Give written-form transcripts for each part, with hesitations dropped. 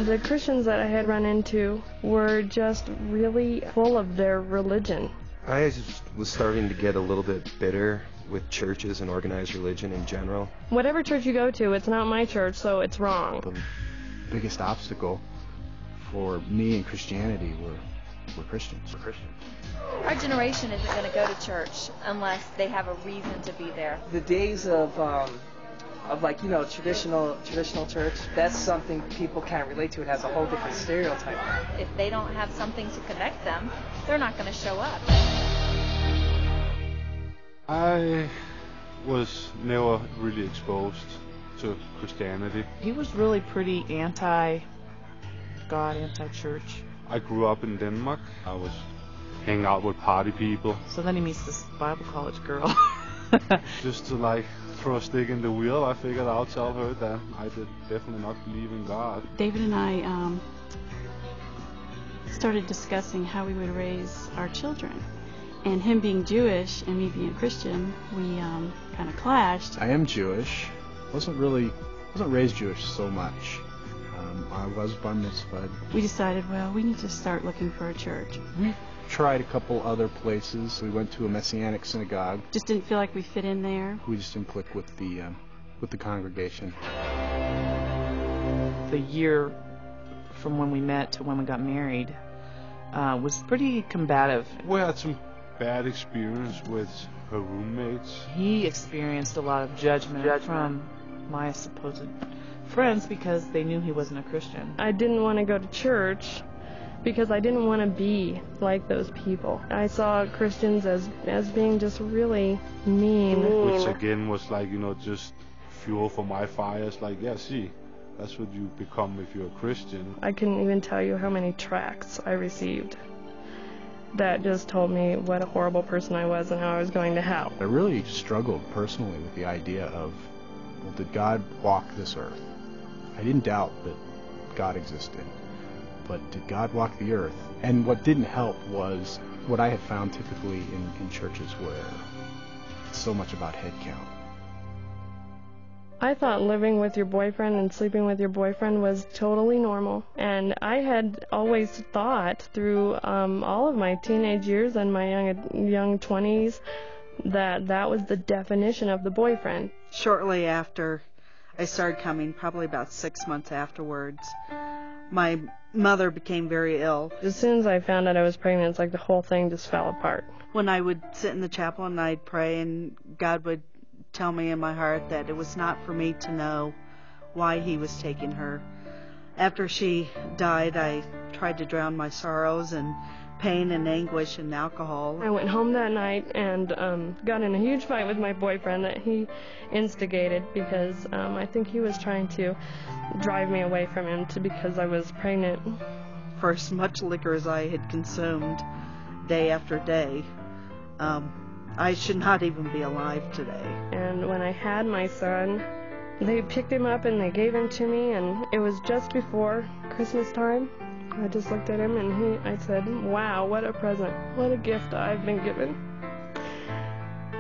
The Christians that I had run into were just really full of their religion. I just was starting to get a little bit bitter with churches and organized religion in general. Whatever church you go to, it's not my church, so it's wrong. The biggest obstacle for me in Christianity were Christians. Our generation isn't going to go to church unless they have a reason to be there. The days of traditional church, that's something people can't relate to. It has a whole different stereotype. If they don't have something to connect them, they're not going to show up. I was never really exposed to Christianity. He was really pretty anti-God, anti-church. I grew up in Denmark. I was hanging out with party people. So then he meets this Bible college girl. Just to throw a stick in the wheel, I figured I'll tell her that I did definitely not believe in God. David and I started discussing how we would raise our children. And him being Jewish and me being a Christian, we kind of clashed. I am Jewish. Wasn't raised Jewish so much. I was bar mitzvahed. We decided, well, we need to start looking for a church. We tried a couple other places. We went to a Messianic synagogue. Just didn't feel like we fit in there. We just didn't click with the congregation. The year from when we met to when we got married was pretty combative. We had some bad experience with her roommates. He experienced a lot of judgment from my supposed friends because they knew he wasn't a Christian. I didn't want to go to church because I didn't want to be like those people. I saw Christians as being just really mean. Which again was just fuel for my fires. That's what you become if you're a Christian. I couldn't even tell you how many tracts I received that just told me what a horrible person I was and how I was going to hell. I really struggled personally with the idea of, well, did God walk this earth? I didn't doubt that God existed, but did God walk the earth? And what didn't help was what I had found typically in churches where it's so much about head count. I thought living with your boyfriend and sleeping with your boyfriend was totally normal. And I had always thought through all of my teenage years and my young 20s that was the definition of the boyfriend. Shortly after I started coming, probably about 6 months afterwards, my mother became very ill. As soon as I found out I was pregnant, it's like the whole thing just fell apart. When I would sit in the chapel and I'd pray, and God would tell me in my heart that it was not for me to know why he was taking her. After she died, I tried to drown my sorrows and pain and anguish in alcohol. I went home that night and got in a huge fight with my boyfriend that he instigated because I think he was trying to drive me away from him because I was pregnant. For as much liquor as I had consumed day after day, I should not even be alive today. And when I had my son, they picked him up and they gave him to me, and it was just before Christmas time. I just looked at him and I said, wow, what a present, what a gift I've been given.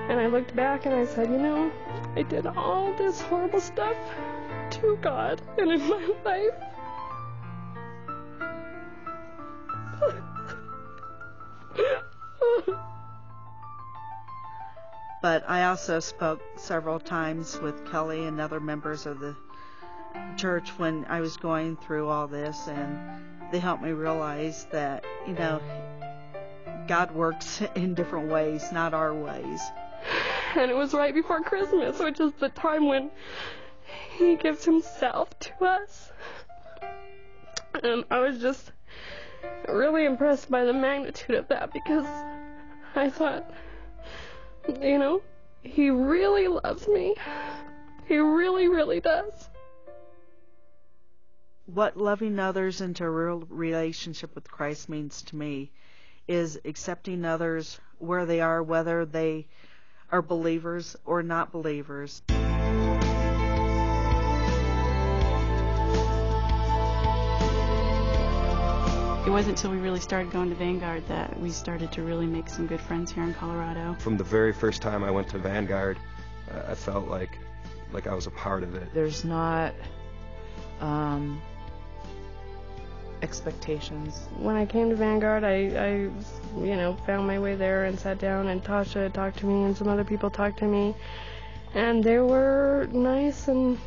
And I looked back and I said, I did all this horrible stuff to God and in my life. But I also spoke several times with Kelly and other members of the church when I was going through all this, and they helped me realize that, God works in different ways, not our ways. And it was right before Christmas, which is the time when he gives himself to us. And I was just really impressed by the magnitude of that because I thought, he really loves me. He really, really does. What loving others into a real relationship with Christ means to me is accepting others where they are, whether they are believers or not believers. It wasn't until we really started going to Vanguard that we started to really make some good friends here in Colorado. From the very first time I went to Vanguard, I felt like I was a part of it. There's not expectations. When I came to Vanguard, I found my way there and sat down, and Tasha talked to me and some other people talked to me. And they were nice and,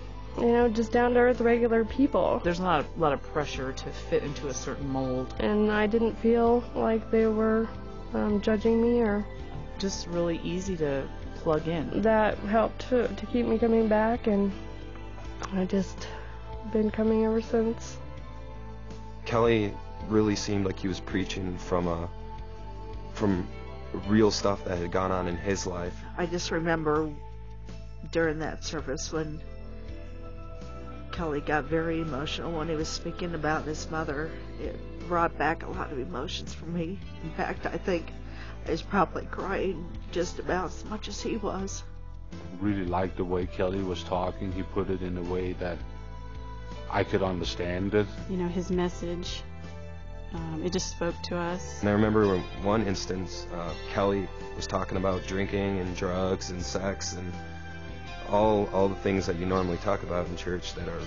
just down-to-earth regular people. There's not a lot of pressure to fit into a certain mold. And I didn't feel like they were judging me or... Just really easy to plug in. That helped to keep me coming back, and I just been coming ever since. Kelly really seemed like he was preaching from real stuff that had gone on in his life. I just remember during that service when Kelly got very emotional when he was speaking about his mother. It brought back a lot of emotions for me. In fact, I think I was probably crying just about as much as he was. Really liked the way Kelly was talking. He put it in a way that I could understand it. His message, it just spoke to us. And I remember in one instance, Kelly was talking about drinking and drugs and sex and all the things that you normally talk about in church that are,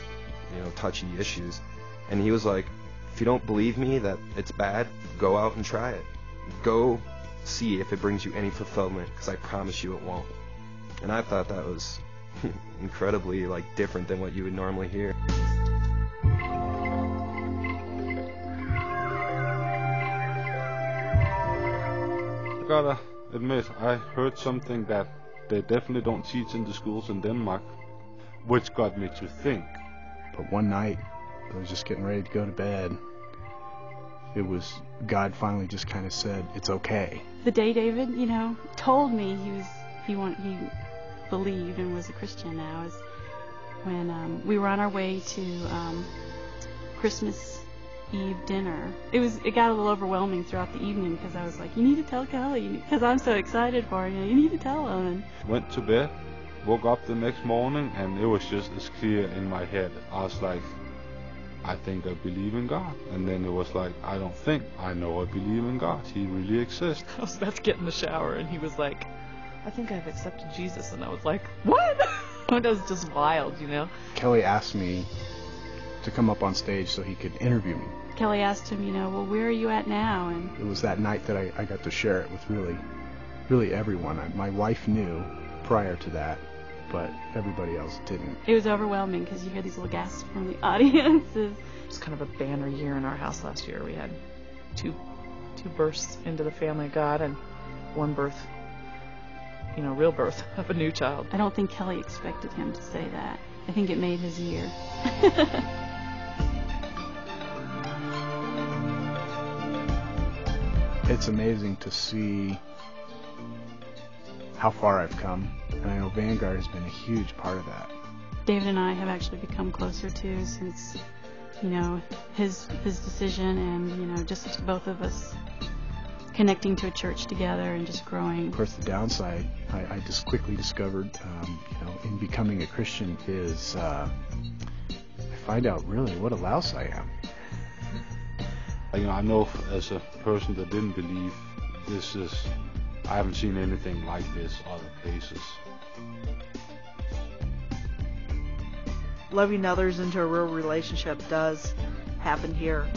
touchy issues. And he was like, if you don't believe me that it's bad, go out and try it. Go see if it brings you any fulfillment, because I promise you it won't. And I thought that was incredibly different than what you would normally hear. I gotta admit, I heard something that they definitely don't teach in the schools in Denmark, which got me to think. But one night, I was just getting ready to go to bed. It was, God finally just kind of said, it's okay. The day David, told me he believed and was a Christian now is when we were on our way to Christmas Eve dinner. It got a little overwhelming throughout the evening because I was like, you need to tell Kelly because I'm so excited for you. You need to tell him. Went to bed, woke up the next morning, and it was just as clear in my head. I was like, I think I believe in God. And then it was like, I don't think, I know I believe in God. He really exists. I was about to get in the shower, and he was like, I think I've accepted Jesus. And I was like, what? That was just wild, Kelly asked me to come up on stage so he could interview me. Kelly asked him, well, where are you at now? And it was that night that I got to share it with really everyone. My wife knew prior to that, but everybody else didn't. It was overwhelming because you hear these little gasps from the audience. It was kind of a banner year in our house last year. We had two births into the family of God and one birth, real birth of a new child. I don't think Kelly expected him to say that. I think it made his year. It's amazing to see how far I've come, and I know Vanguard has been a huge part of that. David and I have actually become closer too since, his decision and, just both of us connecting to a church together and just growing. Of course, the downside, I just quickly discovered, in becoming a Christian is I find out really what a louse I am. I know as a person that didn't believe, I haven't seen anything like this other places. Loving others into a real relationship does happen here.